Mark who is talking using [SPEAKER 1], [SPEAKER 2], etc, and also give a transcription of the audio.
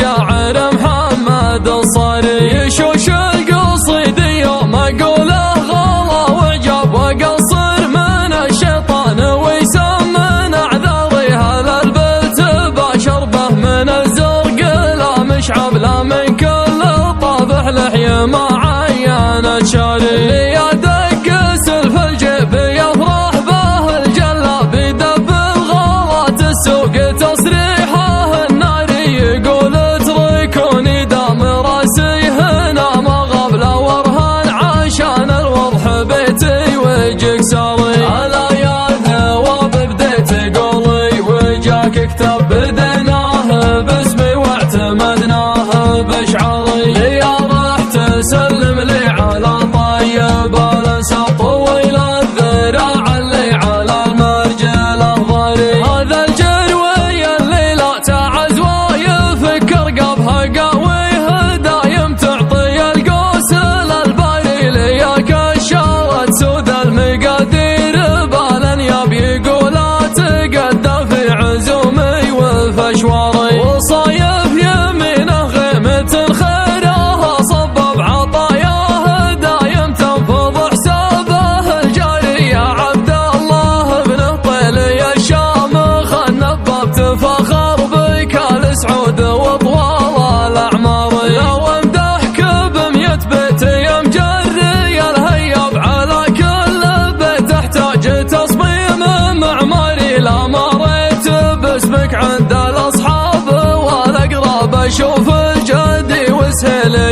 [SPEAKER 1] الشاعر محمد الصاري يشوش القصيد يوم اقوله غلا وجاب وقصر من الشيطان ويسمن اعذاري هذا البيت بشربه من الزرق لا مشعب لا من كل طابح لحيه معينه شاري يدق سلف الجيب يفرح به الجلاب يدب الغلات السوق تصريحه الناري يقول اتركوني دام راسي هنا ما قبل ورهان عشان الوضح بيتي ويجيك ساري على يا ثواب بديت قولي وجاك كتاب بديناه باسمي واعتمدناه بشعري يا رح تسلم لي على طيب الانساب طويل الذراع اللي على المرجل الظري هذا الجروي اللي لا تعز ويفكر قبها قاويه دايم تعطي القوس للباري ليا كشارت سود المقادير بالا ياب يقول اتقدى في عزومي وفي اشواري وصايف يمينه غيمة خيرها صبب عطاياه دايم تنفض حسابه الجاري يا عبد الله ابن طيلي الشامخ النباب تفخر بك السعود وطوال الاعمار لو امدحك ب100 بيت يا مجري الهياب على كل بيت تحتاج تصميم معماري لا مريت باسمك عند الاصحاب والاقراب اشوف الجدي وسهيلي